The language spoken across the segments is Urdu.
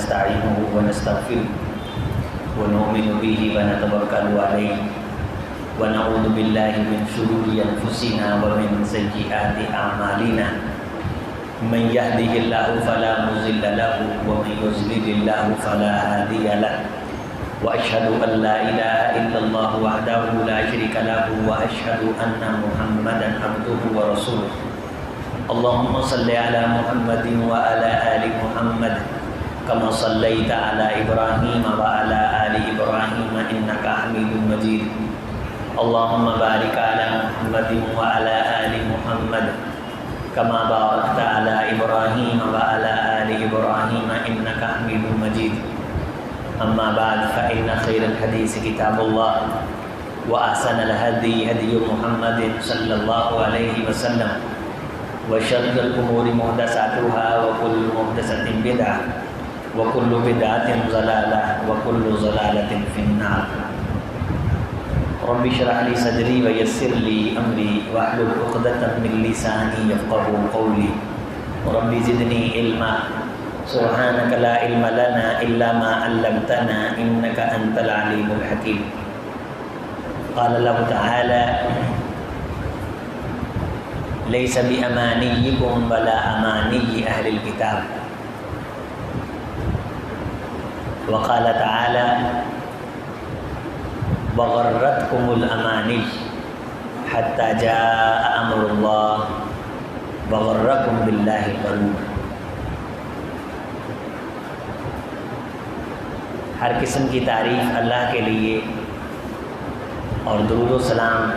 ونستعينه ونستغفره ونؤمن به ونتوكل عليه ونعوذ بالله من شرور أنفسنا ومن سيئات أعمالنا من يهده الله فلا مضل له ومن يضلل الله فلا هادي له وأشهد أن لا إله إلا الله وحده لا شريك له وأشهد أن محمدا عبده ورسوله اللهم صل على محمد وعلى آل محمد كما صليت على إبراهيم وعلى آل إبراهيم إنك حميد مجيد اللهم بارك على محمد وعلى آل محمد كما باركت على إبراهيم وعلى آل إبراهيم إنك حميد مجيد أما بعد فإن خير الحديث كتاب الله وأحسن الهدي هدي محمد صلى الله عليه وسلم وشر الأمور محدثاتها وكل محدثة بدعة وكل بدعة ضلالة وكل ضلالة في النار رب اشرح لي صدري ويسر لي أمري واحلل عقدة من لساني يفقهوا قولي رب زدني علما سبحانك لا علم لنا إلا ما علمتنا إنك أنت العليم الحكيم قال الله تعالى ليس بأمانيكم ولا أماني أهل الكتاب وقال تعالى وغرتكم الأماني حتى جاء أمر الله وغركم بالله الغرور ہر قسم کی تعریف اللہ کے لیے اور درود و سلام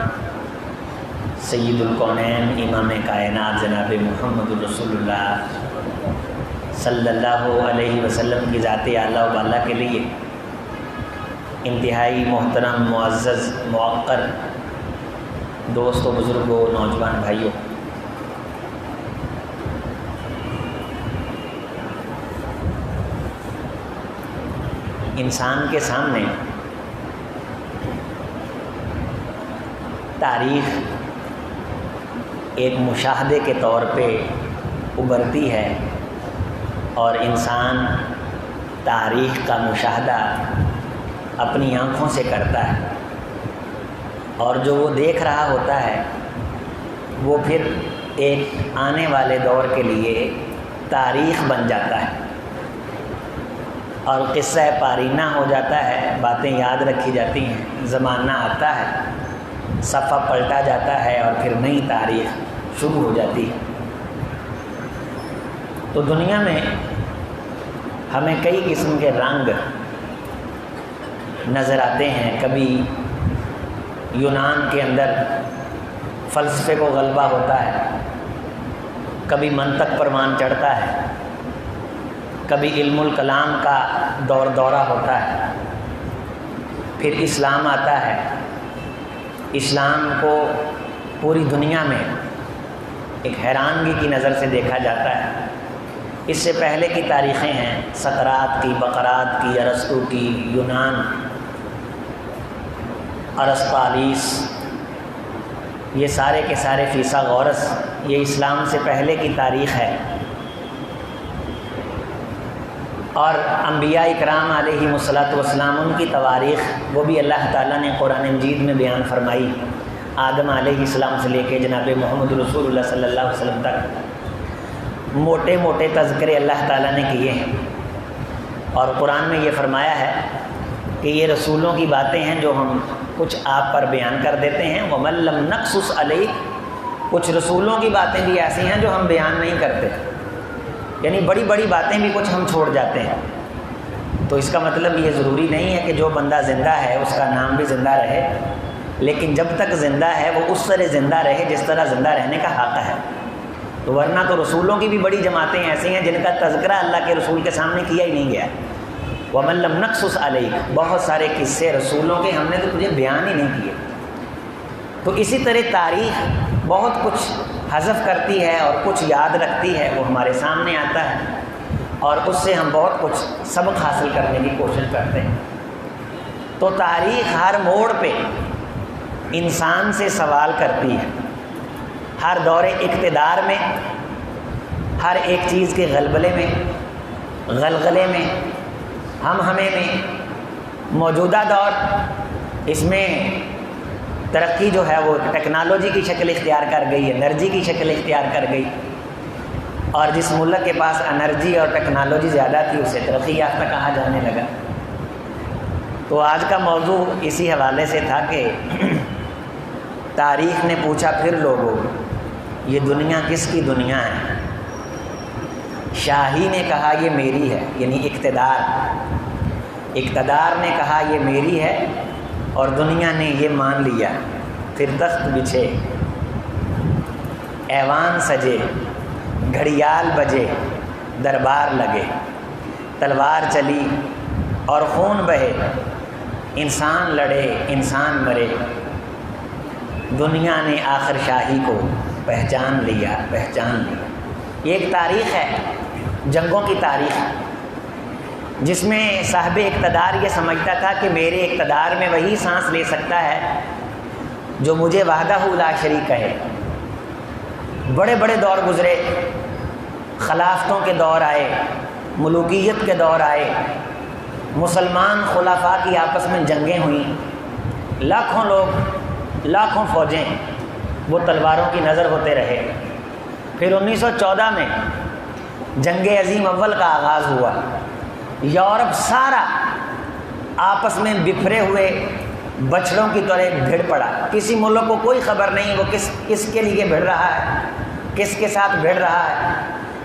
سید الکونین امام کائنات جناب محمد رسول اللہ صلی اللہ علیہ وسلم کی ذات اعلیٰ و بالا کے لیے انتہائی محترم معزز موقر دوستوں بزرگوں نوجوان بھائیوں، انسان کے سامنے تاریخ ایک مشاہدے کے طور پہ ابھرتی ہے اور انسان تاریخ کا مشاہدہ اپنی آنکھوں سے کرتا ہے اور جو وہ دیکھ رہا ہوتا ہے وہ پھر ایک آنے والے دور کے لیے تاریخ بن جاتا ہے اور قصہ پارینہ ہو جاتا ہے، باتیں یاد رکھی جاتی ہیں، زمانہ آتا ہے، صفحہ پلٹا جاتا ہے اور پھر نئی تاریخ شروع ہو جاتی ہے۔ تو دنیا میں ہمیں کئی قسم کے رنگ نظر آتے ہیں، کبھی یونان کے اندر فلسفے کو غلبہ ہوتا ہے، کبھی منطق پر مان چڑھتا ہے، کبھی علم الکلام کا دورہ ہوتا ہے، پھر اسلام آتا ہے۔ اسلام کو پوری دنیا میں ایک حیرانگی کی نظر سے دیکھا جاتا ہے۔ اس سے پہلے کی تاریخیں ہیں، سقراط کی، بقرات کی، ارسطو کی، یونان، ارسطالیس، یہ سارے کے سارے فیثاغورس، یہ اسلام سے پہلے کی تاریخ ہے۔ اور انبیاء اکرام علیہم الصلاۃ والسلام ان کی تواریخ وہ بھی اللہ تعالیٰ نے قرآن مجید میں بیان فرمائی، آدم علیہ السلام سے لے کے جناب محمد رسول اللہ صلی اللہ علیہ وسلم تک موٹے موٹے تذکرے اللہ تعالیٰ نے کیے ہیں۔ اور قرآن میں یہ فرمایا ہے کہ یہ رسولوں کی باتیں ہیں جو ہم کچھ آپ پر بیان کر دیتے ہیں، وَمَن لَّمْ نَقْصُصْ عَلَيْكَ، کچھ رسولوں کی باتیں بھی ایسی ہیں جو ہم بیان نہیں کرتے، یعنی بڑی بڑی باتیں بھی کچھ ہم چھوڑ جاتے ہیں۔ تو اس کا مطلب یہ ضروری نہیں ہے کہ جو بندہ زندہ ہے اس کا نام بھی زندہ رہے، لیکن جب تک زندہ ہے وہ اس طرح زندہ رہے جس طرح زندہ رہنے کا حق ہے۔ تو ورنہ تو رسولوں کی بھی بڑی جماعتیں ایسی ہیں جن کا تذکرہ اللہ کے رسول کے سامنے کیا ہی نہیں گیا۔ وَمَن لَّمْ نَقْصُصْ عَلَيْكَ، بہت سارے قصے رسولوں کے ہم نے تو تجھے بیان ہی نہیں کیے۔ تو اسی طرح تاریخ بہت کچھ حذف کرتی ہے اور کچھ یاد رکھتی ہے، وہ ہمارے سامنے آتا ہے اور اس سے ہم بہت کچھ سبق حاصل کرنے کی کوشش کرتے ہیں۔ تو تاریخ ہر موڑ پہ انسان سے سوال کرتی ہے، ہر دور اقتدار میں، ہر ایک چیز کے غلبلے میں، غلغلے میں، ہم ہمیں میں موجودہ دور اس میں ترقی جو ہے وہ ٹیکنالوجی کی شکل اختیار کر گئی، انرجی کی شکل اختیار کر گئی، اور جس ملک کے پاس انرجی اور ٹیکنالوجی زیادہ تھی اسے ترقی یافتہ کہا جانے لگا۔ تو آج کا موضوع اسی حوالے سے تھا کہ تاریخ نے پوچھا پھر لوگوں یہ دنیا کس کی دنیا ہے؟ شاہی نے کہا یہ میری ہے، یعنی اقتدار نے کہا یہ میری ہے، اور دنیا نے یہ مان لیا۔ پھر تخت بچھے، ایوان سجے، گھڑیال بجے، دربار لگے، تلوار چلی اور خون بہے، انسان لڑے انسان مرے، دنیا نے آخر شاہی کو پہچان لیا۔ یہ ایک تاریخ ہے، جنگوں کی تاریخ، جس میں صاحب اقتدار یہ سمجھتا تھا کہ میرے اقتدار میں وہی سانس لے سکتا ہے جو مجھے وحدہ لا شریک کہے۔ بڑے بڑے دور گزرے، خلافتوں کے دور آئے، ملوکیت کے دور آئے، مسلمان خلفاء کی آپس میں جنگیں ہوئیں، لاکھوں لوگ، لاکھوں فوجیں وہ تلواروں کی نظر ہوتے رہے۔ پھر 1914 میں جنگ عظیم اول کا آغاز ہوا۔ یورپ سارا آپس میں بکھرے ہوئے بچڑوں کی طرح بھیڑ پڑا، کسی ملک کو کوئی خبر نہیں وہ کس کے لیے بھیڑ رہا ہے، کس کے ساتھ بھیڑ رہا ہے،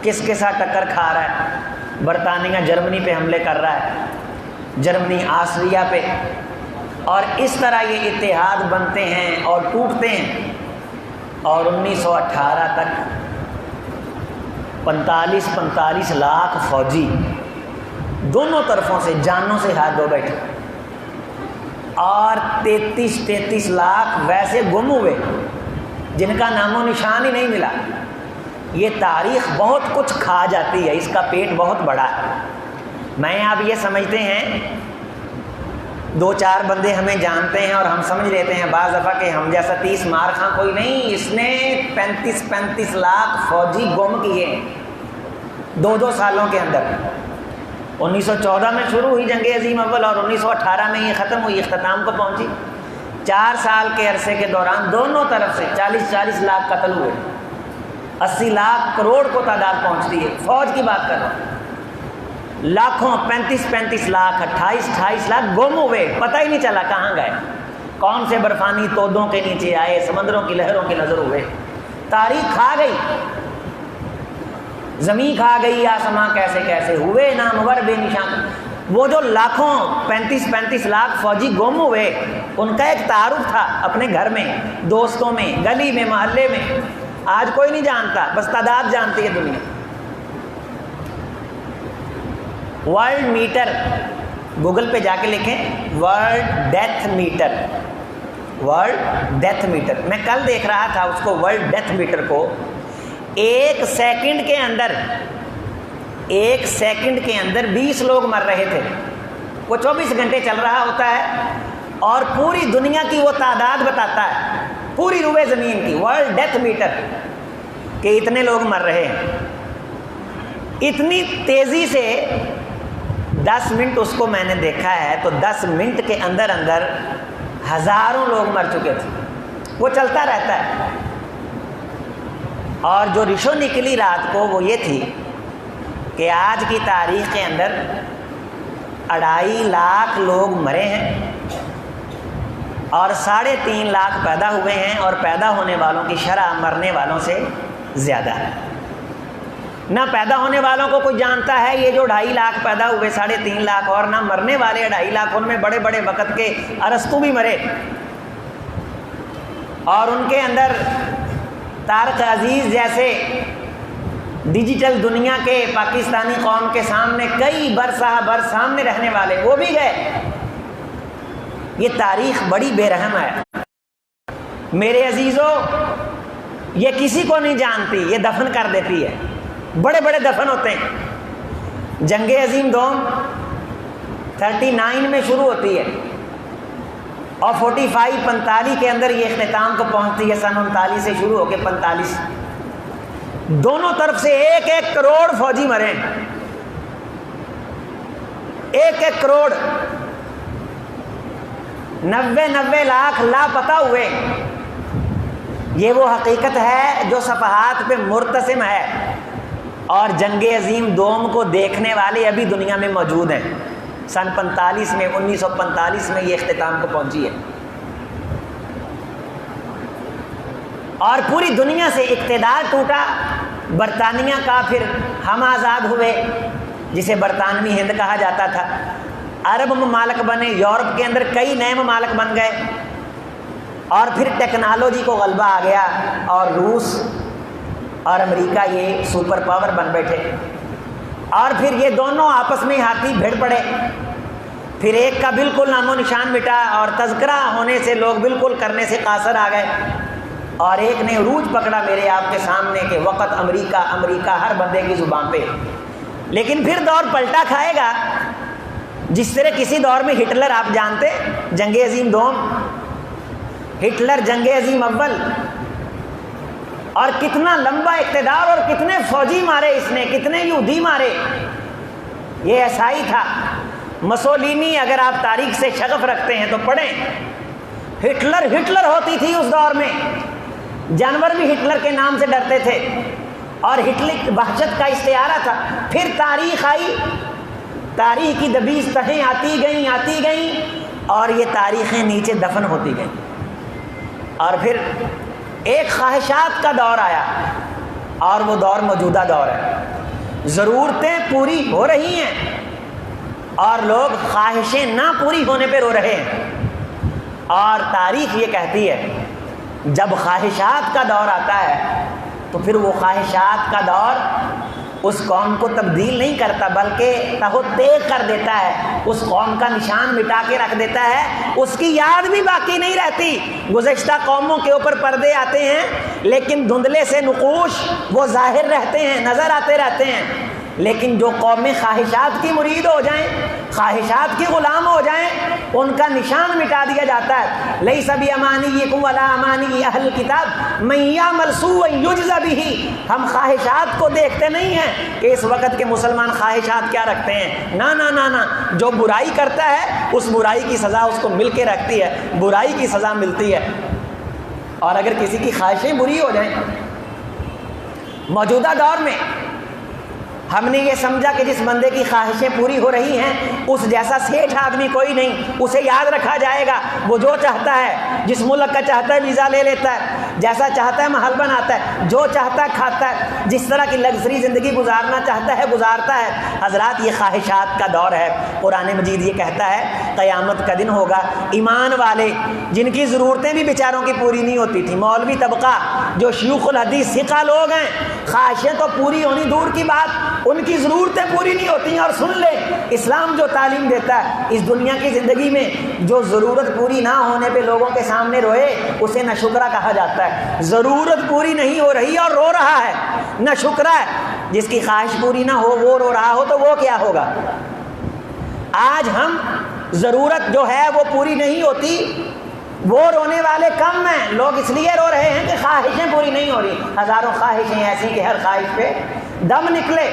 کس کے ساتھ ٹکر کھا رہا ہے۔ برطانیہ جرمنی پہ حملے کر رہا ہے، جرمنی آسٹریا پہ، اور اس طرح یہ اتحاد بنتے ہیں اور ٹوٹتے ہیں، اور 1918 تک 45 لاکھ فوجی دونوں طرفوں سے جانوں سے ہاتھ دھو بیٹھے، اور 33 لاکھ ویسے گم ہوئے جن کا نام و نشان ہی نہیں ملا۔ یہ تاریخ بہت کچھ کھا جاتی ہے، اس کا پیٹ بہت بڑا ہے۔ میں آپ یہ سمجھتے ہیں 2-4 بندے ہمیں جانتے ہیں اور ہم سمجھ لیتے ہیں بعض دفعہ کہ ہم جیسا 30 مار خاں کوئی نہیں، اس نے 35 لاکھ فوجی گم کیے 2 سالوں کے اندر۔ 1914 میں شروع ہوئی جنگ عظیم اول، اور 1918 میں یہ ختم ہوئی، اختتام کو پہنچی۔ 4 سال کے عرصے کے دوران دونوں طرف سے 40 لاکھ قتل ہوئے، 80 لاکھ کروڑ کو تعداد پہنچتی ہے۔ فوج کی بات کر رہا ہوں، لاکھوں 35 لاکھ 28 لاکھ گم ہوئے، پتہ ہی نہیں چلا کہاں گئے، کون سے برفانی تودوں کے نیچے آئے، سمندروں کی لہروں کی نظر ہوئے۔ تاریخ کھا گئی، زمین کھا گئی، آسماں کیسے ہوئے نامور بے نشان۔ وہ جو لاکھوں 35 لاکھ فوجی گم ہوئے، ان کا ایک تعارف تھا اپنے گھر میں، دوستوں میں، گلی میں، محلے میں۔ آج کوئی نہیں جانتا، بس تعداد جانتی ہے دنیا۔ ورلڈ میٹر، گوگل پہ جا کے لکھیں world death meter, world death meter. میں کل دیکھ رہا تھا اس کو، ورلڈ ڈیتھ میٹر کو۔ 1 سیکنڈ کے اندر 20 لوگ مر رہے تھے۔ وہ 24 گھنٹے چل رہا ہوتا ہے اور پوری دنیا کی وہ تعداد بتاتا ہے، پوری روئے زمین کی، ورلڈ ڈیتھ میٹر، کہ اتنے لوگ مر رہے ہیں۔ اتنی تیزی سے 10 منٹ اس کو میں نے دیکھا ہے، تو 10 منٹ کے اندر ہزاروں لوگ مر چکے تھے۔ وہ چلتا رہتا ہے۔ اور جو رشو نکلی رات کو وہ یہ تھی کہ آج کی تاریخ کے اندر 2.5 لاکھ لوگ مرے ہیں اور 3.5 لاکھ پیدا ہوئے ہیں، اور پیدا ہونے والوں کی شرح مرنے والوں سے زیادہ ہے۔ نہ پیدا ہونے والوں کو کوئی جانتا ہے یہ جو 2.5 لاکھ پیدا ہوئے، 3.5 لاکھ، اور نہ مرنے والے 2.5 لاکھ، ان میں بڑے بڑے وقت کے ارسطو بھی مرے، اور ان کے اندر طارق عزیز جیسے ڈیجیٹل دنیا کے پاکستانی قوم کے سامنے کئی برس سامنے رہنے والے، وہ بھی گئے۔ یہ تاریخ بڑی بے رحم ہے میرے عزیزوں، یہ کسی کو نہیں جانتی، یہ دفن کر دیتی ہے۔ بڑے بڑے دفن ہوتے ہیں۔ جنگ عظیم دوم 39 میں شروع ہوتی ہے اور 45 کے اندر یہ اختتام کو پہنچتی ہے، سن 39 سے شروع ہو کے 45۔ دونوں طرف سے 1 کروڑ فوجی مرے، 1 کروڑ 90 لاکھ لاپتہ ہوئے. یہ وہ حقیقت ہے جو صفحات پہ مرتسم ہے، اور جنگ عظیم دوم کو دیکھنے والے ابھی دنیا میں موجود ہیں. سن 1945 میں یہ اختتام کو پہنچی ہے، اور پوری دنیا سے اقتدار ٹوٹا. برطانیہ کا پھر ہم آزاد ہوئے، جسے برطانوی ہند کہا جاتا تھا. عرب ممالک بنے، یورپ کے اندر کئی نئے ممالک بن گئے، اور پھر ٹیکنالوجی کو غلبہ آ گیا، اور روس اور امریکہ یہ سپر پاور بن بیٹھے. اور پھر یہ دونوں آپس میں ہاتھی بھیڑ پڑے. پھر ایک کا بالکل نام و نشان مٹا، اور تذکرہ ہونے سے لوگ بالکل کرنے سے قاصر آ گئے، اور ایک نے عروج پکڑا میرے آپ کے سامنے کہ وقت امریکہ امریکہ ہر بندے کی زبان پہ. لیکن پھر دور پلٹا کھائے گا، جس طرح کسی دور میں ہٹلر، آپ جانتے جنگ عظیم دوم، ہٹلر جنگ عظیم اول، اور کتنا لمبا اقتدار، اور کتنے فوجی مارے اس نے، کتنے یہودی مارے. یہ عیسائی تھا. مسولینی، اگر آپ تاریخ سے شغف رکھتے ہیں تو پڑھیں. ہٹلر ہوتی تھی اس دور میں، جانور بھی ہٹلر کے نام سے ڈرتے تھے، اور ہٹلر وحشت کا استعارہ تھا. پھر تاریخ آئی، تاریخ کی دبیز تہیں آتی گئیں، اور یہ تاریخیں نیچے دفن ہوتی گئیں. اور پھر ایک خواہشات کا دور آیا، اور وہ دور موجودہ دور ہے. ضرورتیں پوری ہو رہی ہیں، اور لوگ خواہشیں نہ پوری ہونے پہ رو رہے ہیں. اور تاریخ یہ کہتی ہے جب خواہشات کا دور آتا ہے تو پھر وہ خواہشات کا دور اس قوم کو تبدیل نہیں کرتا، بلکہ تہو تیغ کر دیتا ہے. اس قوم کا نشان مٹا کے رکھ دیتا ہے، اس کی یاد بھی باقی نہیں رہتی. گزشتہ قوموں کے اوپر پردے آتے ہیں، لیکن دھندلے سے نقوش وہ ظاہر رہتے ہیں، نظر آتے رہتے ہیں. لیکن جو قومیں خواہشات کی مرید ہو جائیں، خواہشات کی غلام ہو جائیں، ان کا نشان مٹا دیا جاتا ہے. لیس بامانیکم ولا امانی اہل الکتاب من یعمل سوءا یجز بہ. ہم خواہشات کو دیکھتے نہیں ہیں کہ اس وقت کے مسلمان خواہشات کیا رکھتے ہیں. نہ، جو برائی کرتا ہے اس برائی کی سزا اس کو مل کے رکھتی ہے، برائی کی سزا ملتی ہے. اور اگر کسی کی خواہشیں بری ہو جائیں، موجودہ دور میں ہم نے یہ سمجھا کہ جس بندے کی خواہشیں پوری ہو رہی ہیں اس جیسا سیٹھ آدمی کوئی نہیں، اسے یاد رکھا جائے گا. وہ جو چاہتا ہے، جس ملک کا چاہتا ہے ویزا لے لیتا ہے، جیسا چاہتا ہے محل بناتا ہے، جو چاہتا ہے کھاتا ہے، جس طرح کی لگژری زندگی گزارنا چاہتا ہے گزارتا ہے. حضرات یہ خواہشات کا دور ہے. قرآن مجید یہ کہتا ہے قیامت کا دن ہوگا، ایمان والے جن کی ضرورتیں بھی بیچاروں کی پوری نہیں ہوتی تھی، مولوی طبقہ جو شیوخ الحدیث ثقہ لوگ ہیں، خواہشیں تو پوری ہونی دور کی بات، ان کی ضرورتیں پوری نہیں ہوتی ہیں. اور سن لیں اسلام جو تعلیم دیتا ہے اس دنیا کی زندگی میں، جو ضرورت پوری نہ ہونے پہ لوگوں کے سامنے روئے اسے نہ شکرہ کہا جاتا ہے. ضرورت پوری نہیں ہو رہی اور رو رہا ہے، نہ شکرہ ہے. جس کی خواہش پوری نہ ہو وہ رو رہا ہو تو وہ کیا ہوگا. آج ہم ضرورت جو ہے وہ پوری نہیں ہوتی، وہ رونے والے کم ہیں. لوگ اس لیے رو رہے ہیں کہ خواہشیں پوری نہیں ہو رہی. ہزاروں خواہشیں ایسی کہ ہر خواہش پہ دم نکلے.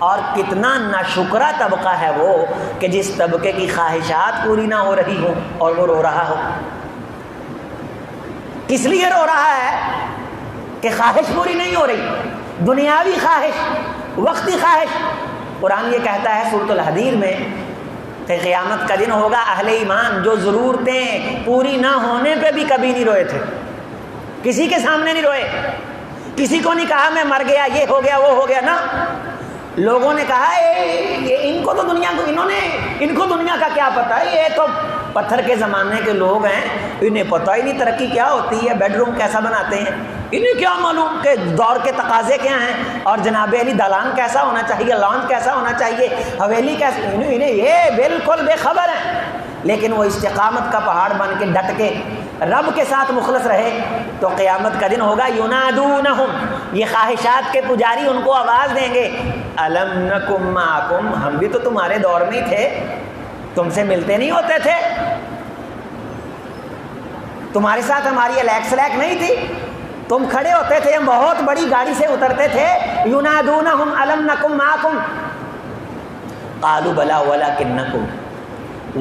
اور کتنا ناشکرہ طبقہ ہے وہ کہ جس طبقے کی خواہشات پوری نہ ہو رہی ہوں اور وہ رو رہا ہو. کس لیے رو رہا ہے کہ خواہش پوری نہیں ہو رہی، دنیاوی خواہش، وقتی خواہش. قرآن یہ کہتا ہے سورۃ الحدید میں کہ قیامت کا دن ہوگا، اہل ایمان جو ضرورتیں پوری نہ ہونے پہ بھی کبھی نہیں روئے تھے، کسی کے سامنے نہیں روئے، کسی کو نہیں کہا میں مر گیا، یہ ہو گیا، وہ ہو گیا. نا لوگوں نے کہا ان کو دنیا کا کیا پتہ ہے، یہ تو پتھر کے زمانے کے لوگ ہیں، انہیں پتہ ہی نہیں ترقی کیا ہوتی ہے، بیڈ روم کیسا بناتے ہیں، انہیں کیا معلوم کہ دور کے تقاضے کیا ہیں، اور جناب علی دالان کیسا ہونا چاہیے، لان کیسا ہونا چاہیے، حویلی کیسا، انہیں یہ بالکل بے خبر ہیں. لیکن وہ استقامت کا پہاڑ بن کے ڈٹ کے رب کے ساتھ مخلص رہے تو قیامت کا دن ہوگا. ینادونہم، یہ خواہشات کے پجاری ان کو آواز دیں گے، الم نکم معکم، ہم بھی تو تمہارے دور میں ہی تھے، تم سے ملتے نہیں ہوتے تھے، تمہارے ساتھ ہماری الیک سلیک نہیں تھی، تم کھڑے ہوتے تھے، ہم بہت بڑی گاڑی سے اترتے تھے. ینادونہم الم نکم معکم قالوا بلا ولکنکم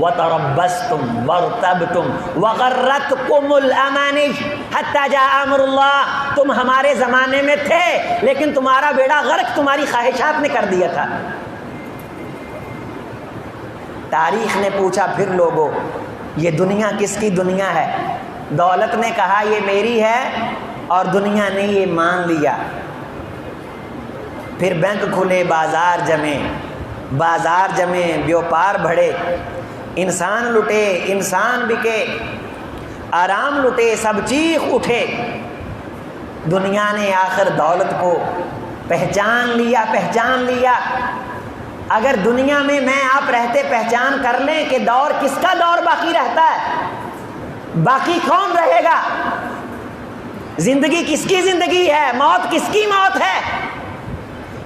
وتربصتم وارتبتم وغرتکم الامانی حتی جاء امر اللہ، تم ہمارے زمانے میں تھے لیکن تمہارا بیڑا غرق تمہاری خواہشات نے کر دیا تھا۔ تاریخ نے پوچھا پھر لوگوں یہ دنیا کس کی دنیا ہے؟ دولت نے کہا یہ میری ہے اور دنیا نے یہ مان لیا۔ پھر بینک کھلے، بازار جمے، بیوپار بڑھے، انسان لٹے، انسان بکے، آرام لٹے، سب چیخ اٹھے۔ دنیا نے آخر دولت کو پہچان لیا۔ اگر دنیا میں آپ رہتے پہچان کر لیں کہ دور کس کا دور باقی رہتا ہے، باقی کون رہے گا، زندگی کس کی زندگی ہے، موت کس کی موت ہے،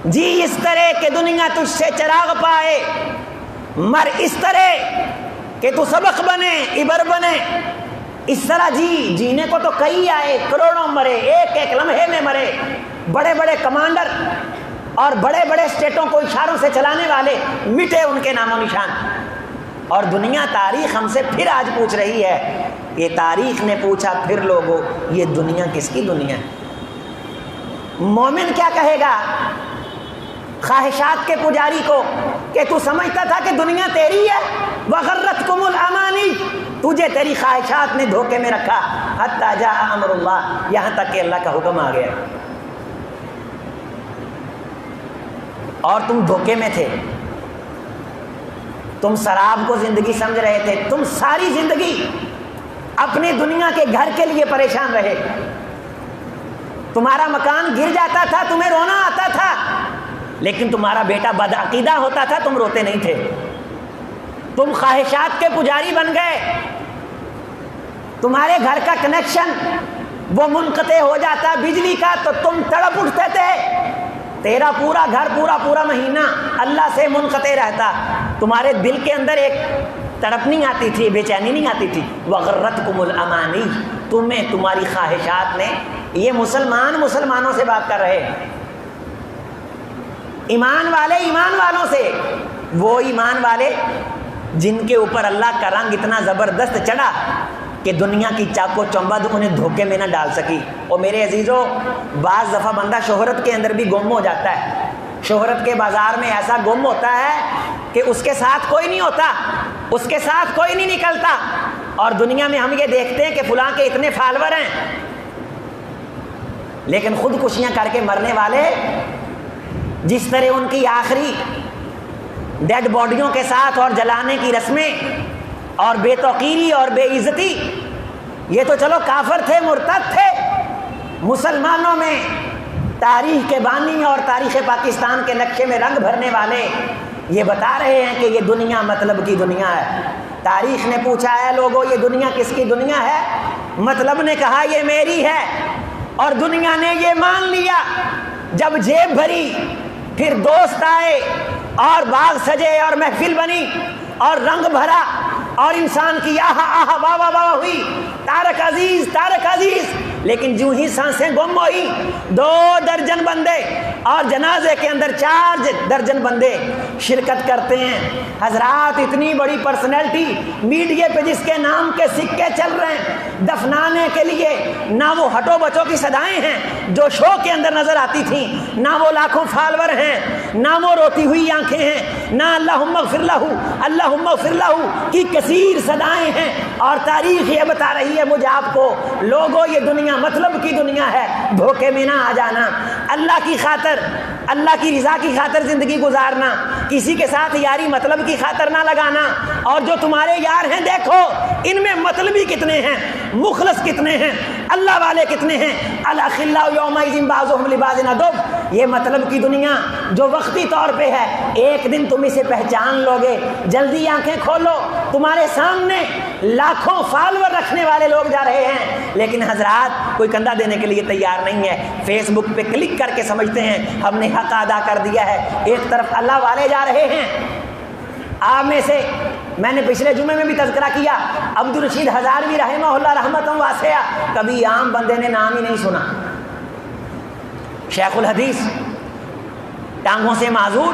جی اس طرح کہ دنیا تجھ سے چراغ پائے، مر اس طرح کہ تو سبق بنے، عبر بنے۔ اس طرح جینے کو تو کئی آئے، کروڑوں مرے، ایک لمحے میں مرے، بڑے بڑے کمانڈر اور بڑے بڑے اسٹیٹوں کو اشاروں سے چلانے والے مٹے ان کے نام و نشان۔ اور دنیا، تاریخ ہم سے پھر آج پوچھ رہی ہے، یہ تاریخ نے پوچھا پھر لوگوں یہ دنیا کس کی دنیا ہے؟ مومن کیا کہے گا خواہشات کے پجاری کو کہ تو سمجھتا تھا کہ دنیا تیری ہے، وغرتکم الامانی، تجھے تیری خواہشات نے دھوکے میں رکھا، حتی جاء امر اللہ، یہاں تک کہ اللہ کا حکم آ گیا اور تم دھوکے میں تھے، تم سراب کو زندگی سمجھ رہے تھے، تم ساری زندگی اپنے دنیا کے گھر کے لیے پریشان رہے، تمہارا مکان گر جاتا تھا تمہیں رونا آتا تھا، لیکن تمہارا بیٹا بدعقیدہ ہوتا تھا تم روتے نہیں تھے، تم خواہشات کے پجاری بن گئے، تمہارے گھر کا کنیکشن وہ منقطع ہو جاتا بجلی کا تو تم تڑپ اٹھتے تھے، تیرا پورا گھر پورا مہینہ اللہ سے منقطع رہتا، تمہارے دل کے اندر ایک تڑپ نہیں آتی تھی، بے چینی نہیں آتی تھی۔ وغرتکم الامانی، تمہیں تمہاری خواہشات نے، یہ مسلمانوں سے بات کر رہے ہیں، ایمان والوں سے، وہ ایمان والے جن کے اوپر اللہ کا رنگ اتنا زبردست چڑھا کہ دنیا کی چاق و چنبد انہیں دھوکے میں نہ ڈال سکی۔ اور میرے عزیزو، بعض دفعہ بندہ شہرت کے اندر بھی گم ہو جاتا ہے، شہرت کے بازار میں ایسا گم ہوتا ہے کہ اس کے ساتھ کوئی نہیں ہوتا، اس کے ساتھ کوئی نہیں نکلتا، اور دنیا میں ہم یہ دیکھتے ہیں کہ فلاں کے اتنے فالوور ہیں، لیکن خودکشیاں کر کے مرنے والے، جس طرح ان کی آخری ڈیڈ باڈیوں کے ساتھ اور جلانے کی رسمیں اور بے توقیری اور بے عزتی، یہ تو چلو کافر تھے، مرتد تھے، مسلمانوں میں تاریخ کے بانی اور تاریخ پاکستان کے نقشے میں رنگ بھرنے والے یہ بتا رہے ہیں کہ یہ دنیا مطلب کی دنیا ہے۔ تاریخ نے پوچھا ہے لوگوں یہ دنیا کس کی دنیا ہے؟ مطلب نے کہا یہ میری ہے، اور دنیا نے یہ مان لیا۔ جب جیب بھری پھر دوست آئے اور باغ سجے اور محفل بنی اور رنگ بھرا اور انسان کی آہا آہا واہ واہ واہ ہوئی، طارق عزیز، لیکن جو ہی سانسیں گم ہوئی 2 درجن بندے اور جنازے کے اندر 4 درجن بندے شرکت کرتے ہیں۔ حضرات اتنی بڑی پرسنالٹی میڈیا پہ جس کے نام کے سکے چل رہے ہیں، دفنانے کے لیے نہ وہ ہٹو بچوں کی صدائیں ہیں جو شو کے اندر نظر آتی تھیں، نہ وہ لاکھوں فالور ہیں، نہ وہ روتی ہوئی آنکھیں ہیں، نہ اللہم اغفر لہ کی کثیر صدائیں ہیں، اور تاریخ یہ بتا رہی ہے مجھے آپ کو، لوگوں یہ دنیا مطلب کی دنیا ہے، دھوکے میں نہ آ جانا، اللہ کی خاطر، اللہ کی رضا کی خاطر زندگی گزارنا، کسی کے ساتھ یاری مطلب کی خاطر نہ لگانا۔ اور جو تمہارے یار ہیں دیکھو ان میں مطلبی کتنے ہیں، مخلص کتنے ہیں، اللہ والے کتنے ہیں۔ الاخلاء یومئذ بعضهم لبعض عدو، یہ مطلب کی دنیا جو وقتی طور پہ ہے، ایک دن تم اسے پہچان لوگے۔ جلدی آنکھیں کھولو، تمہارے سامنے لاکھوں فالوور رکھنے والے لوگ جا رہے ہیں، لیکن حضرات کوئی کندھا دینے کے لیے تیار نہیں ہے، فیس بک پہ کلک کر کے سمجھتے ہیں ہم نے حق ادا کر دیا ہے۔ ایک طرف اللہ والے جا رہے ہیں، آپ میں سے میں نے پچھلے جمعے میں بھی تذکرہ کیا، عبدالرشید ہزاروی رحمہ اللہ رحمتاً واسعہ، کبھی عام بندے نے نام ہی نہیں سنا، شیخ الحدیث، ٹانگوں سے معذور،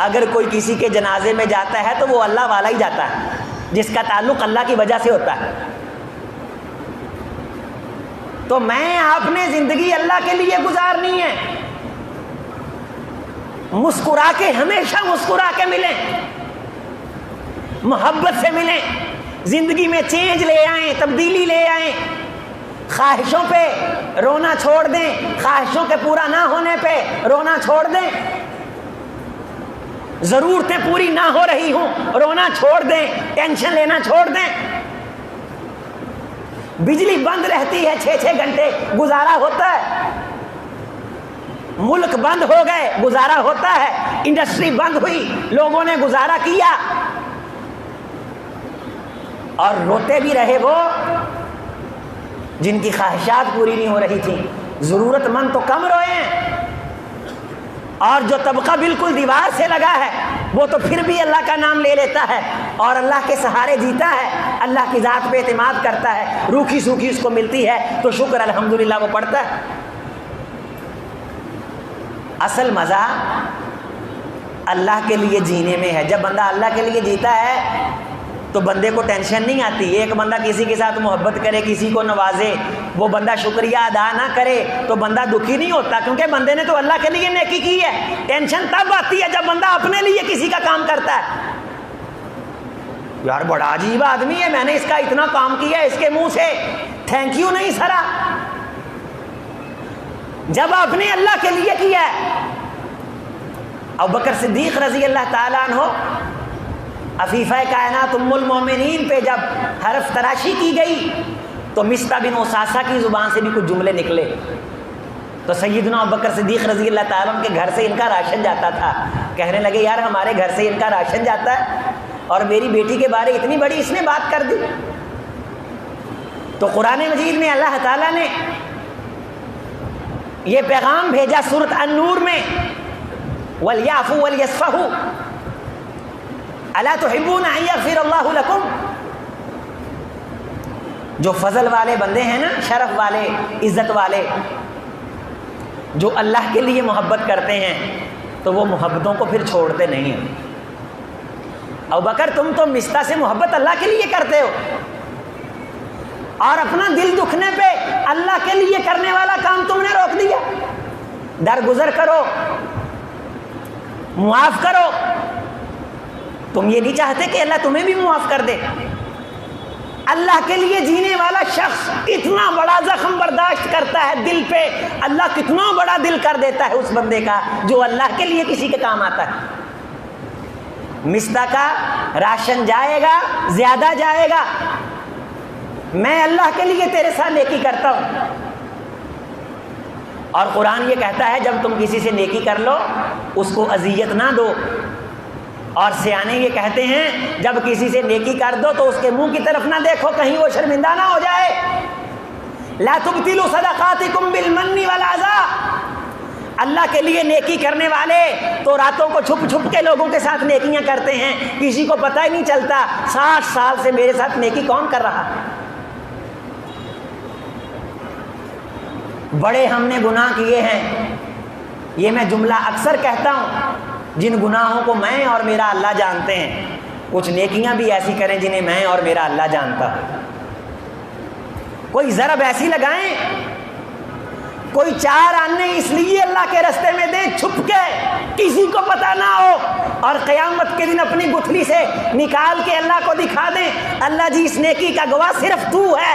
اگر کوئی کسی کے جنازے میں جاتا ہے تو وہ اللہ والا ہی جاتا ہے، جس کا تعلق اللہ کی وجہ سے ہوتا ہے۔ تو میں آپ نے زندگی اللہ کے لیے گزارنی ہے، مسکرا کے، ہمیشہ مسکرا کے ملیں، محبت سے ملیں، زندگی میں چینج لے آئیں، تبدیلی لے آئیں، خواہشوں پہ رونا چھوڑ دیں، خواہشوں کے پورا نہ ہونے پہ رونا چھوڑ دیں، ضرورتیں پوری نہ ہو رہی ہوں رونا چھوڑ دیں، ٹینشن لینا چھوڑ دیں۔ بجلی بند رہتی ہے 6-6 گھنٹے، گزارا ہوتا ہے، ملک بند ہو گئے، گزارا ہوتا ہے، انڈسٹری بند ہوئی، لوگوں نے گزارا کیا، اور روتے بھی رہے وہ جن کی خواہشات پوری نہیں ہو رہی تھیں۔ ضرورت مند تو کم روئے ہیں، اور جو طبقہ بالکل دیوار سے لگا ہے وہ تو پھر بھی اللہ کا نام لے لیتا ہے اور اللہ کے سہارے جیتا ہے، اللہ کی ذات پہ اعتماد کرتا ہے، روکھی سوکھی اس کو ملتی ہے تو شکر الحمدللہ وہ پڑھتا ہے۔ اصل مزہ اللہ کے لیے جینے میں ہے۔ جب بندہ اللہ کے لیے جیتا ہے تو بندے کو ٹینشن نہیں آتی۔ ایک بندہ کسی کے ساتھ محبت کرے، کسی کو نوازے، وہ بندہ شکریہ ادا نہ کرے تو بندہ دکھی نہیں ہوتا، کیونکہ بندے نے تو اللہ کے لیے نیکی کی ہے۔ ٹینشن تب آتی ہے جب بندہ اپنے لیے کسی کا کام کرتا ہے۔ یار بڑا عجیب آدمی ہے، میں نے اس کا اتنا کام کیا، اس کے منہ سے تھینک یو نہیں سرا۔ جب آپ نے اللہ کے لیے کیا ہے۔ ابوبکر صدیق رضی اللہ تعالیٰ عنہ، عفیفہ کائنات ام المومنین پہ جب حرف تراشی کی گئی تو مصطح بن اساسہ کی زبان سے بھی کچھ جملے نکلے، تو سیدنا ابوبکر صدیق رضی اللہ تعالیٰ عنہ کے گھر سے ان کا راشن جاتا تھا۔ کہنے لگے یار ہمارے گھر سے ان کا راشن جاتا ہے اور میری بیٹی کے بارے اتنی بڑی اس نے بات کر دی۔ تو قرآن مجید میں اللہ تعالیٰ نے یہ پیغام بھیجا سورۃ النور میں، وَلْيَعْفُوا وَلْيَصْفَحُوا أَلَا تُحِبُّونَ أَن يَغْفِرَ اللَّهُ لَكُمْ۔ جو فضل والے بندے ہیں نا، شرف والے، عزت والے، جو اللہ کے لیے محبت کرتے ہیں تو وہ محبتوں کو پھر چھوڑتے نہیں ہیں۔ ابوبکر تم تو مصطح سے محبت اللہ کے لیے کرتے ہو اور اپنا دل دکھنے پہ اللہ کے لیے کرنے والا کام تم نے روک دیا۔ درگزر کرو، معاف کرو۔ تم یہ نہیں چاہتے کہ اللہ تمہیں بھی معاف کر دے؟ اللہ کے لیے جینے والا شخص اتنا بڑا زخم برداشت کرتا ہے دل پہ، اللہ کتنا بڑا دل کر دیتا ہے اس بندے کا جو اللہ کے لیے کسی کے کام آتا ہے۔ مصطح کا راشن جائے گا، زیادہ جائے گا، میں اللہ کے لیے تیرے ساتھ نیکی کرتا ہوں۔ اور قرآن یہ کہتا ہے جب تم کسی سے نیکی کر لو اس کو اذیت نہ دو، اور سیانے یہ کہتے ہیں جب کسی سے نیکی کر دو تو اس کے منہ کی طرف نہ دیکھو کہیں وہ شرمندہ نہ ہو جائے۔ لا تبطلوا صدقاتکم بالمن والعذا۔ اللہ کے لیے نیکی کرنے والے تو راتوں کو چھپ چھپ کے لوگوں کے ساتھ نیکیاں کرتے ہیں، کسی کو پتہ ہی نہیں چلتا 60 سال سے میرے ساتھ نیکی کون کر رہا۔ بڑے ہم نے گناہ کیے ہیں، یہ میں جملہ اکثر کہتا ہوں، جن گناہوں کو میں اور میرا اللہ جانتے ہیں، کچھ نیکیاں بھی ایسی کریں جنہیں میں اور میرا اللہ جانتا ہوں۔ کوئی ضرب ایسی لگائیں، کوئی 4 آنے اس لیے اللہ کے راستے میں دیں چھپ کے، کسی کو پتہ نہ ہو، اور قیامت کے دن اپنی گٹھلی سے نکال کے اللہ کو دکھا دیں، اللہ جی اس نیکی کا گواہ صرف تو ہے،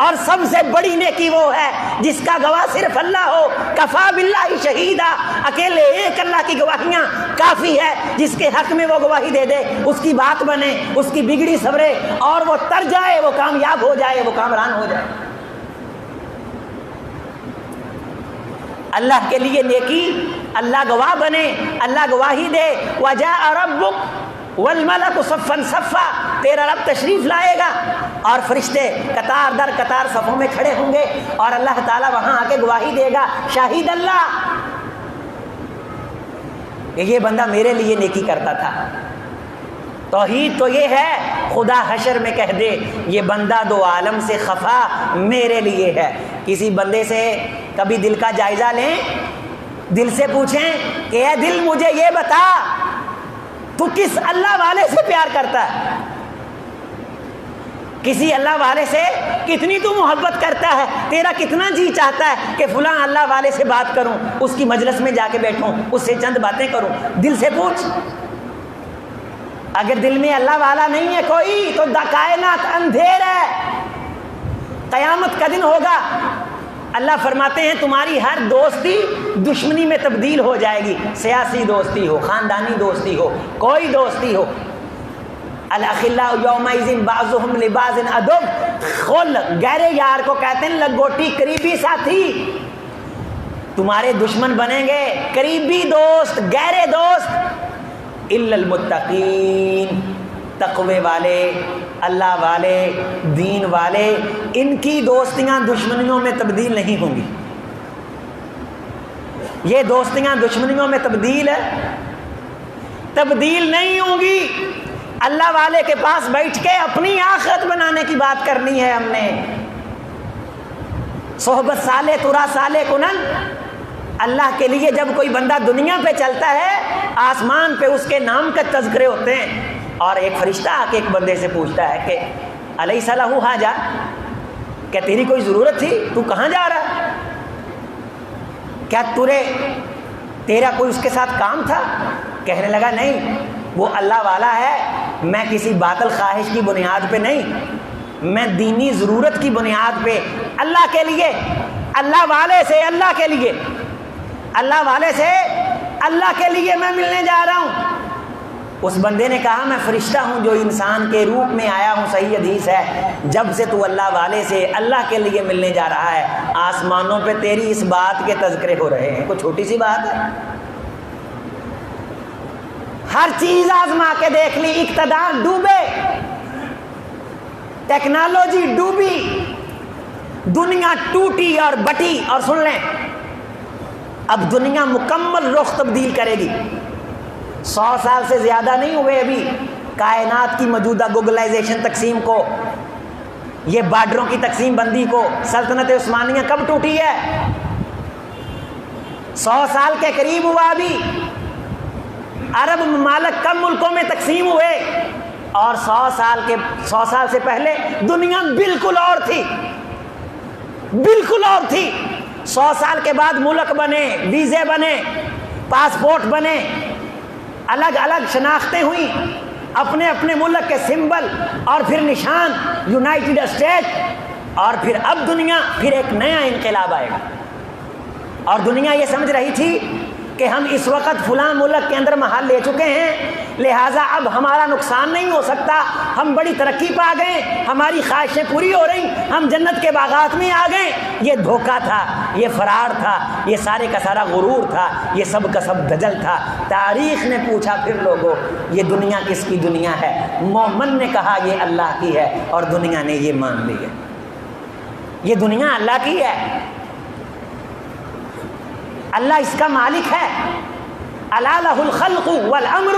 اور سب سے بڑی نیکی وہ ہے جس کا گواہ صرف اللہ ہو۔ کفا باللہ شہیدا، اکیلے ایک اللہ کی گواہیاں کافی ہے، جس کے حق میں وہ گواہی دے دے اس کی بات بنے، اس کی بگڑی سبرے اور وہ تر جائے، وہ کامیاب ہو جائے، وہ کامران ہو جائے۔ اللہ کے لیے نیکی، اللہ گواہ بنے، اللہ گواہی دے۔ وجاء ربک والملک صفا صفا، تیرا رب تشریف لائے گا اور فرشتے قطار در قطار صفوں میں کھڑے ہوں گے اور اللہ تعالیٰ وہاں آ کے گواہی دے گا، شاہد اللہ کہ یہ بندہ میرے لیے نیکی کرتا تھا۔ توحید تو یہ ہے خدا حشر میں کہہ دے یہ بندہ 2 عالم سے خفا میرے لیے ہے۔ کسی بندے سے کبھی دل کا جائزہ لیں، دل سے پوچھیں کہ اے دل مجھے یہ بتا تو کس اللہ والے سے پیار کرتا ہے؟ کسی اللہ والے سے کتنی تو محبت کرتا ہے؟ تیرا کتنا جی چاہتا ہے کہ فلاں اللہ والے سے بات کروں، اس کی مجلس میں جا کے بیٹھوں، اس سے چند باتیں کروں؟ دل سے پوچھ۔ اگر دل میں اللہ والا نہیں ہے کوئی تو کائنات اندھیر ہے، قیامت کا دن ہوگا۔ اللہ فرماتے ہیں تمہاری ہر دوستی دشمنی میں تبدیل ہو جائے گی، سیاسی دوستی ہو، خاندانی دوستی ہو، کوئی دوستی ہو۔ الاخلاء یومئذ بعضهم لبعض عدو، خل گہرے یار کو کہتے ہیں لگوٹی، قریبی ساتھی۔ تمہارے دشمن بنیں گے قریبی دوست، گہرے دوست، الا المتقین، تقوی والے، اللہ والے، دین والے، ان کی دوستیاں دشمنیوں میں تبدیل نہیں ہوں گی۔ یہ دوستیاں دشمنیوں میں تبدیل نہیں ہوں گی۔ اللہ والے کے پاس بیٹھ کے اپنی آخرت بنانے کی بات کرنی ہے ہم نے۔ صحبت صالح ترا صالح کنن، اللہ کے لیے جب کوئی بندہ دنیا پہ چلتا ہے آسمان پہ اس کے نام کے تذکرے ہوتے ہیں، اور ایک فرشتہ آ کے ایک بندے سے پوچھتا ہے کہ الیس لہ حاجہ، کیا تیری کوئی ضرورت تھی؟ تو کہاں جا رہا؟ کیا تیرا کوئی اس کے ساتھ کام تھا؟ کہنے لگا نہیں، وہ اللہ والا ہے، میں کسی باطل خواہش کی بنیاد پہ نہیں، میں دینی ضرورت کی بنیاد پہ اللہ کے لیے، اللہ والے سے اللہ کے لیے، اللہ والے سے اللہ کے لیے میں ملنے جا رہا ہوں۔ اس بندے نے کہا میں فرشتہ ہوں جو انسان کے روپ میں آیا ہوں، صحیح حدیث ہے، جب سے تو اللہ والے سے اللہ کے لیے ملنے جا رہا ہے آسمانوں پہ تیری اس بات کے تذکرے ہو رہے ہیں۔ کوئی چھوٹی سی بات ہے؟ ہر چیز آزما کے دیکھ لی، اقتدار ڈوبے، ٹیکنالوجی ڈوبی، دنیا ٹوٹی اور بٹی، اور سن لیں اب دنیا مکمل رخ تبدیل کرے گی۔ 100 سال سے زیادہ نہیں ہوئے ابھی کائنات کی موجودہ گلوبلائزیشن تقسیم کو، یہ بارڈروں کی تقسیم بندی کو۔ سلطنت عثمانیہ کب ٹوٹی ہے؟ 100 سال کے قریب ہوا ابھی۔ عرب ممالک کم ملکوں میں تقسیم ہوئے، اور 100 سال سے پہلے دنیا بالکل اور تھی، بالکل اور تھی۔ 100 سال کے بعد ملک بنے، ویزے بنے، پاسپورٹ بنے، الگ الگ شناختیں ہوئیں، اپنے اپنے ملک کے سمبل اور پھر نشان، یونائٹڈ اسٹیٹ، اور پھر اب دنیا پھر ایک نیا انقلاب آئے گا۔ اور دنیا یہ سمجھ رہی تھی کہ ہم اس وقت فلاں ملک کے اندر محل لے چکے ہیں، لہٰذا اب ہمارا نقصان نہیں ہو سکتا، ہم بڑی ترقی پا گئے، ہماری خواہشیں پوری ہو رہی، ہم جنت کے باغات میں آ گئے۔ یہ دھوکہ تھا، یہ فرار تھا، یہ سارے کا سارا غرور تھا، یہ سب کا سب دجل تھا۔ تاریخ نے پوچھا پھر لوگوں یہ دنیا کس کی دنیا ہے؟ مومن نے کہا یہ اللہ کی ہے، اور دنیا نے یہ مان لی ہے، یہ دنیا اللہ کی ہے، اللہ اس کا مالک ہے۔ الا لہ الخلق والامر،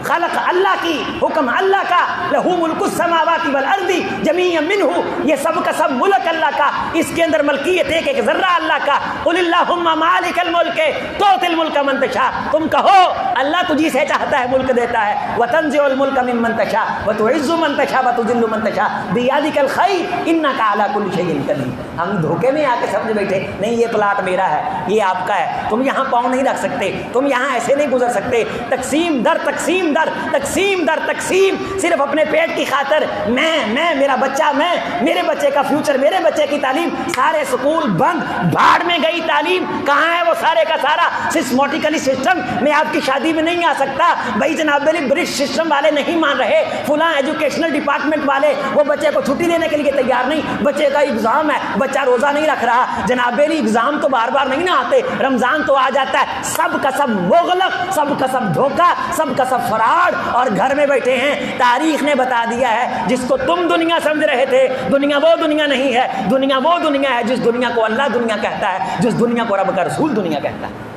خلق اللہ کی، حکم اللہ کا، لہ ملک السماوات والارض جميعا منہ، یہ سب کا سب ملک اللہ کا، اس کے اندر ملکیت ایک ایک ذرہ اللہ کا۔ قل اللہم مالک الملک تؤتی الملک من تشاء، تم کہو اللہ تجھی سے چاہتا ہے ملک دیتا ہے، وتنزع الملک ممن تشاء وتعز من تشاء وتذل من تشاء بیدک الخیر انک علی کل شیء قدیر۔ ہم دھوکے میں آ کے سمجھ بیٹھے نہیں یہ پلاٹ میرا ہے، یہ آپ کا ہے، تم یہاں پاؤں نہیں رکھ سکتے، تم یہاں ایسے نہیں گزر سکتے۔ تقسیم در تقسیم در تقسیم در تقسیم، صرف اپنے پیٹ کی خاطر، میں میرا بچہ، میں میرے بچے کا فیوچر، میرے بچے کی تعلیم، سارے سکول بند، بھاڑ میں گئی تعلیم، کہاں ہے وہ سارے کا سارا سسٹمیٹکلی سسٹم؟ میں آپ کی شادی میں نہیں آ سکتا، بھائی جناب میری برٹش سسٹم والے نہیں مان رہے، فلاں ایجوکیشنل ڈپارٹمنٹ والے وہ بچے کو چھٹی دینے کے لیے تیار نہیں، بچے کا ایگزام ہے، بچہ روزہ نہیں رکھ رہا، جناب میری ایگزام تو بار بار نہیں نہ آتے، رمضان تو آ جاتا ہے، سب کا سب مغلق، سب کا سب دھوکہ، سب کا سب فراڈ، اور گھر میں بیٹھے ہیں۔ تاریخ نے بتا دیا ہے جس کو تم دنیا سمجھ رہے تھے، دنیا وہ دنیا نہیں ہے، دنیا وہ دنیا ہے جس دنیا کو اللہ دنیا کہتا ہے، جس دنیا کو رب کا رسول دنیا کہتا ہے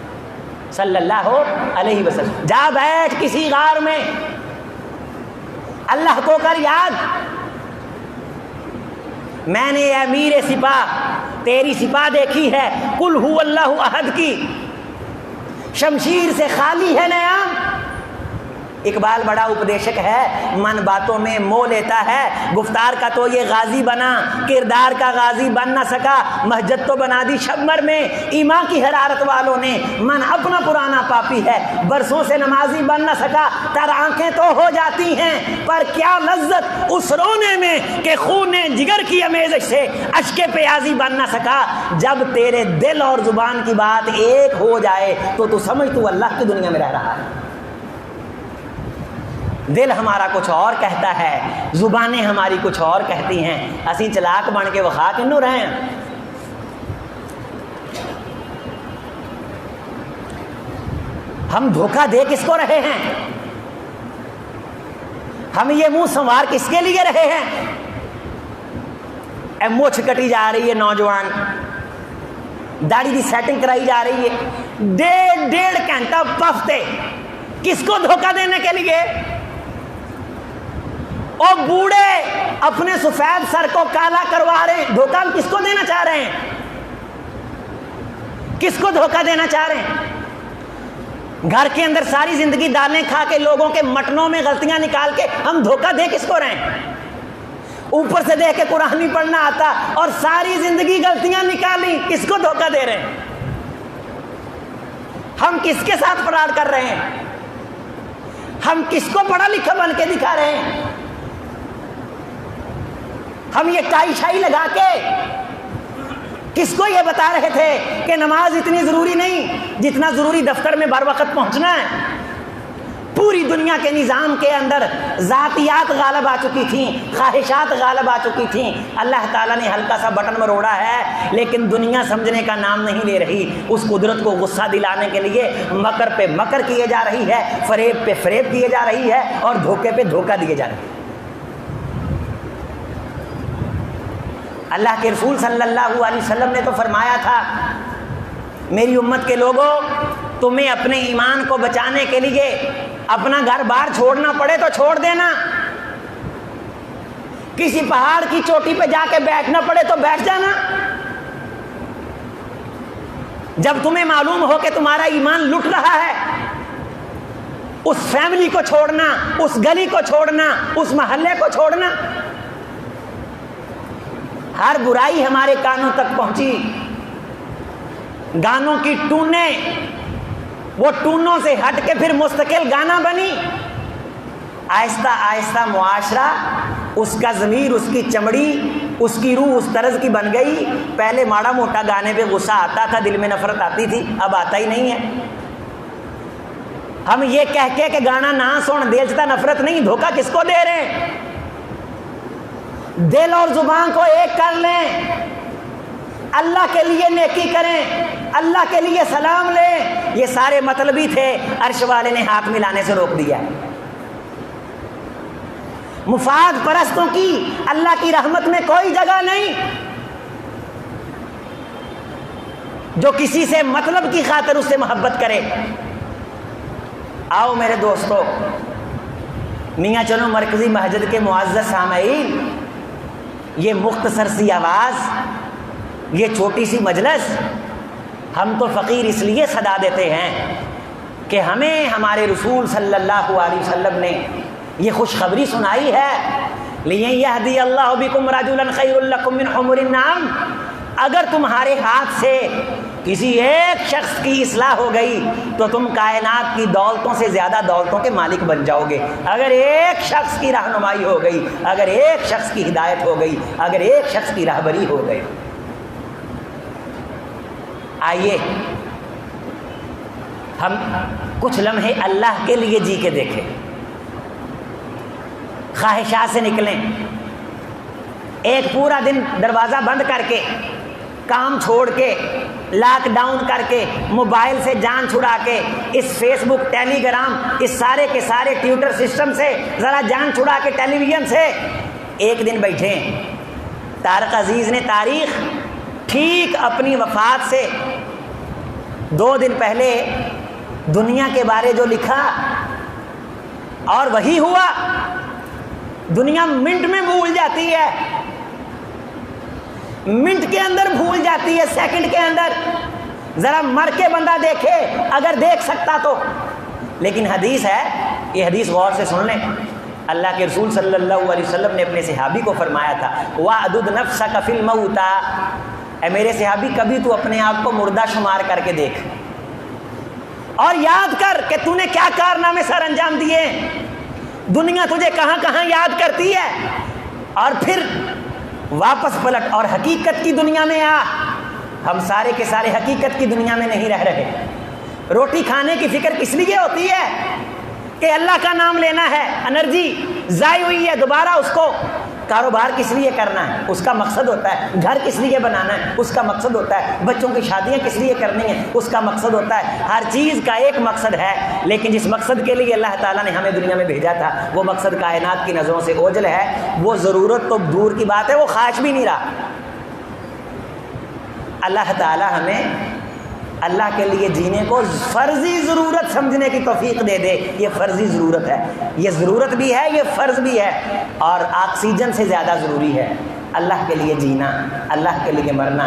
صلی اللہ علیہ وسلم۔ جا بیٹھ کسی غار میں، اللہ کو کر یاد، میں نے امیر سپاہ تیری سپاہ دیکھی ہے، قل هو اللہ احد کی، شمشیر سے خالی ہے نیام، اقبال بڑا اپدیشک ہے، من باتوں میں مو لیتا ہے، گفتار کا تو یہ غازی بنا، کردار کا غازی بن نہ سکا، مسجد تو بنا دی شبمر میں، ایمان کی حرارت والوں نے، من اپنا پرانا پاپی ہے، برسوں سے نمازی بن نہ سکا، تر آنکھیں تو ہو جاتی ہیں پر کیا لذت اس رونے میں کہ خون جگر کی امیزش سے اشک پیازی بن نہ سکا۔ جب تیرے دل اور زبان کی بات ایک ہو جائے تو سمجھ تو اللہ کی دنیا میں رہ رہا ہے۔ دل ہمارا کچھ اور کہتا ہے، زبانیں ہماری کچھ اور کہتی ہیں، اسی چلاک بن کے وخا کنوں رہے ہیں۔ ہم دھوکہ دے کس کو رہے ہیں؟ ہم یہ منہ سنوار کس کے لیے رہے ہیں؟ مچھ کٹی جا رہی ہے، نوجوان داڑھی کی سیٹنگ کرائی جا رہی ہے، ڈیڑھ گھنٹہ پفتے کس کو دھوکہ دینے کے لیے؟ اور بوڑھے اپنے سفید سر کو کالا کروا رہے ہیں، دھوکہ ہم کس کو دینا چاہ رہے ہیں؟ کس کو دھوکہ دینا چاہ رہے ہیں؟ گھر کے اندر ساری زندگی دالیں کھا کے لوگوں کے مٹنوں میں غلطیاں نکال کے ہم دھوکہ دے کس کو رہے ہیں؟ اوپر سے دیکھ کے قرآن نہیں پڑھنا آتا اور ساری زندگی غلطیاں نکالی، کس کو دھوکہ دے رہے ہیں؟ ہم کس کے ساتھ فراڈ کر رہے ہیں؟ ہم کس کو پڑھا لکھا بن کے دکھا رہے ہیں؟ ہم یہ ٹائی شائی لگا کے کس کو یہ بتا رہے تھے کہ نماز اتنی ضروری نہیں جتنا ضروری دفتر میں بر وقت پہنچنا ہے؟ پوری دنیا کے نظام کے اندر ذاتیات غالب آ چکی تھیں، خواہشات غالب آ چکی تھیں، اللہ تعالیٰ نے ہلکا سا بٹن مروڑا ہے، لیکن دنیا سمجھنے کا نام نہیں لے رہی۔ اس قدرت کو غصہ دلانے کے لیے مکر پہ مکر کیے جا رہی ہے، فریب پہ فریب کیے جا رہی ہے، اور دھوکے پہ دھوکہ دیے جا رہے ہیں۔ اللہ کے رسول صلی اللہ علیہ وسلم نے تو فرمایا تھا، میری امت کے لوگوں، تمہیں اپنے ایمان کو بچانے کے لیے اپنا گھر بار چھوڑنا پڑے تو چھوڑ دینا، کسی پہاڑ کی چوٹی پہ جا کے بیٹھنا پڑے تو بیٹھ جانا، جب تمہیں معلوم ہو کہ تمہارا ایمان لٹ رہا ہے، اس فیملی کو چھوڑنا، اس گلی کو چھوڑنا، اس محلے کو چھوڑنا۔ ہر برائی ہمارے کانوں تک پہنچی، گانوں کی ٹونیں، وہ ٹونوں سے ہٹ کے پھر مستقل گانا بنی۔ آہستہ آہستہ معاشرہ، اس کا ضمیر، اس کی چمڑی، اس کی روح اس طرز کی بن گئی۔ پہلے ماڑا موٹا گانے پہ غصہ آتا تھا، دل میں نفرت آتی تھی، اب آتا ہی نہیں ہے۔ ہم یہ کہہ کے کہ گانا نہ سن، دل سے نفرت نہیں، دھوکہ کس کو دے رہے ہیں؟ دل اور زبان کو ایک کر لیں، اللہ کے لیے نیکی کریں، اللہ کے لیے سلام لیں۔ یہ سارے مطلبی تھے، عرش والے نے ہاتھ ملانے سے روک دیا۔ مفاد پرستوں کی اللہ کی رحمت میں کوئی جگہ نہیں، جو کسی سے مطلب کی خاطر اس سے محبت کرے۔ آؤ میرے دوستو، میاں چلو مرکزی مسجد کے معزز سامعین، یہ مختصر سی آواز، یہ چھوٹی سی مجلس، ہم تو فقیر اس لیے صدا دیتے ہیں کہ ہمیں ہمارے رسول صلی اللہ علیہ وسلم نے یہ خوشخبری سنائی ہے، لِيَهْدِيَ اللَّهُ بِكُمْ رَجُلًا خَيْرٌ لَكُمْ مِنْ حُمُرِ النَّعَمِ۔ اگر تمہارے ہاتھ سے کسی ایک شخص کی اصلاح ہو گئی تو تم کائنات کی دولتوں سے زیادہ دولتوں کے مالک بن جاؤ گے۔ اگر ایک شخص کی رہنمائی ہو گئی، اگر ایک شخص کی ہدایت ہو گئی، اگر ایک شخص کی راہبری ہو گئی۔ آئیے ہم کچھ لمحے اللہ کے لیے جی کے دیکھیں، خواہشات سے نکلیں، ایک پورا دن دروازہ بند کر کے، کام چھوڑ کے، لاک ڈاؤن کر کے، موبائل سے جان چھڑا کے، اس فیس بک، ٹیلی گرام، اس سارے کے سارے ٹویٹر سسٹم سے ذرا جان چھڑا کے، ٹیلی ویژن سے ایک دن بیٹھیں۔ طارق عزیز نے تاریخ ٹھیک اپنی وفات سے 2 دن پہلے دنیا کے بارے جو لکھا اور وہی ہوا۔ دنیا منٹ میں بھول جاتی ہے، منٹ کے اندر بھول جاتی ہے، سیکنڈ کے اندر۔ ذرا مر کے بندہ دیکھے اگر دیکھ سکتا تو، لیکن حدیث ہے یہ حدیث غور سے سن لیں. اللہ کے رسول صلی اللہ علیہ وسلم نے اپنے صحابی کو فرمایا تھا وَعْدُدْ نَفْسَكَ فِي الْمَوْتَى، اے میرے صحابی کبھی تو اپنے آپ کو مردہ شمار کر کے دیکھ اور یاد کر کہ تو نے کیا کارنامے سر انجام دیے. دنیا تجھے کہاں کہاں یاد کرتی ہے، اور پھر واپس پلٹ اور حقیقت کی دنیا میں آ. ہم سارے کے سارے حقیقت کی دنیا میں نہیں رہ رہے. روٹی کھانے کی فکر کس لیے ہوتی ہے کہ اللہ کا نام لینا ہے، انرجی ضائع ہوئی ہے دوبارہ اس کو. کاروبار کس لیے کرنا ہے، اس کا مقصد ہوتا ہے. گھر کس لیے بنانا ہے، اس کا مقصد ہوتا ہے. بچوں کی شادیاں کس لیے کرنی ہیں، اس کا مقصد ہوتا ہے. ہر چیز کا ایک مقصد ہے، لیکن جس مقصد کے لیے اللہ تعالیٰ نے ہمیں دنیا میں بھیجا تھا وہ مقصد کائنات کی نظروں سے اوجھل ہے. وہ ضرورت تو دور کی بات ہے، وہ خواہش بھی نہیں رہا. اللہ تعالیٰ ہمیں اللہ کے لیے جینے کو فرضی ضرورت سمجھنے کی توفیق دے دے. یہ فرضی ضرورت ہے، یہ ضرورت بھی ہے، یہ فرض بھی ہے، اور آکسیجن سے زیادہ ضروری ہے اللہ کے لیے جینا، اللہ کے لیے مرنا.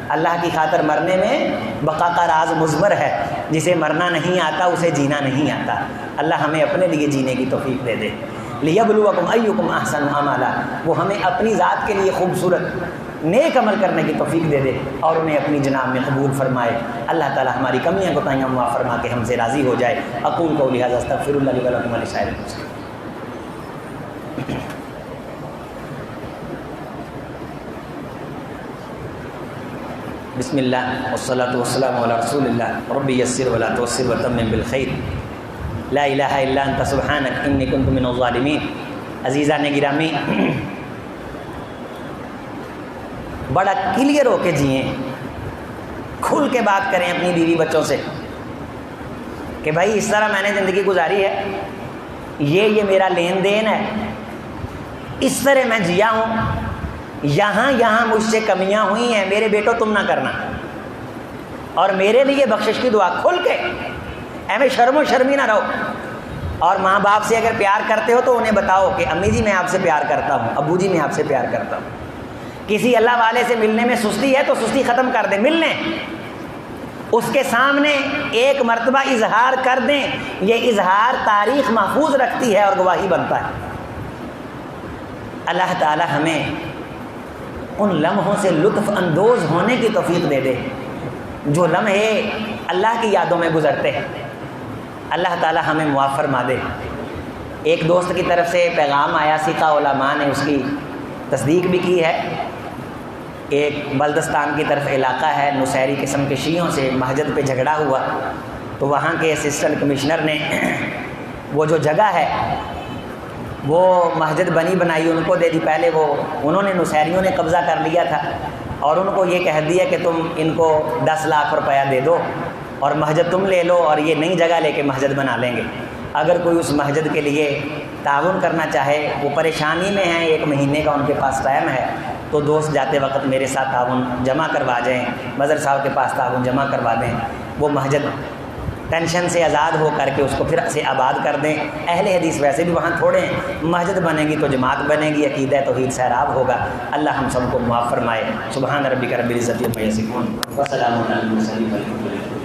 اللہ کی خاطر مرنے میں بقا کا راز مضمر ہے. جسے مرنا نہیں آتا اسے جینا نہیں آتا. اللہ ہمیں اپنے لیے جینے کی توفیق دے دے. لِيَبْلُوَكُمْ أَيُّكُمْ أَحْسَنُ عَمَلًا، وہ ہمیں اپنی ذات کے لیے خوبصورت نیک عمل کرنے کی توفیق دے دے اور انہیں اپنی جناب میں قبول فرمائے. اللہ تعالی ہماری کمیاں کوتاہیاں معاف فرما کے ہم سے راضی ہو جائے. اقول قولی ھذا استغفر اللہ لی ولکم ولسائر المسلمین. بسم اللہ والصلاۃ والسلام علی رسول اللہ. رب یسر ولا تعسر وتمم بالخیر. لا الہ الا انت سبحانک انی کنت من الظالمین. عزیزان گرامی، بڑا کلیئر ہو کے جئیں، کھل کے بات کریں اپنی بیوی بچوں سے کہ بھائی اس طرح میں نے زندگی گزاری ہے، یہ میرا لین دین ہے، اس طرح میں جیا ہوں، یہاں مجھ سے کمیاں ہوئی ہیں، میرے بیٹوں تم نہ کرنا، اور میرے لیے بخشش کی دعا. کھل کے، ایویں شرم و شرمی نہ رہو. اور ماں باپ سے اگر پیار کرتے ہو تو انہیں بتاؤ کہ امی جی میں آپ سے پیار کرتا ہوں، ابو جی میں آپ سے پیار کرتا ہوں. کسی اللہ والے سے ملنے میں سستی ہے تو سستی ختم کر دیں، مل لیں، اس کے سامنے ایک مرتبہ اظہار کر دیں. یہ اظہار تاریخ محفوظ رکھتی ہے اور گواہی بنتا ہے. اللہ تعالی ہمیں ان لمحوں سے لطف اندوز ہونے کی توفیق دے دے جو لمحے اللہ کی یادوں میں گزرتے ہیں. اللہ تعالی ہمیں معاف فرما دے. ایک دوست کی طرف سے پیغام آیا، سیکھا علماء نے اس کی تصدیق بھی کی ہے. ایک بلدستان کی طرف علاقہ ہے، نصیری قسم کے شیعوں سے مسجد پہ جھگڑا ہوا، تو وہاں کے اسسٹنٹ کمشنر نے وہ جو جگہ ہے وہ مسجد بنی بنائی ان کو دے دی. پہلے انہوں نے نصیریوں نے قبضہ کر لیا تھا اور ان کو یہ کہہ دیا کہ تم ان کو 10 لاکھ روپیہ دے دو اور مسجد تم لے لو اور یہ نئی جگہ لے کے مسجد بنا لیں گے. اگر کوئی اس مسجد کے لیے تعاون کرنا چاہے، وہ پریشانی میں ہیں، 1 مہینے کا ان کے پاس ٹائم ہے، تو دوست جاتے وقت میرے ساتھ تعاون جمع کروا جائیں، مظہر صاحب کے پاس تعاون جمع کروا دیں. وہ مسجد ٹینشن سے آزاد ہو کر کے اس کو پھر سے آباد کر دیں. اہل حدیث ویسے بھی وہاں تھوڑے ہیں، مسجد بنے گی تو جماعت بنے گی، عقیدہ توحید سیراب ہوگا. اللہ ہم سب کو معاف فرمائے. سبحان ربک رب العزت عما یصفون وسلام علی المرسلین والحمد للہ.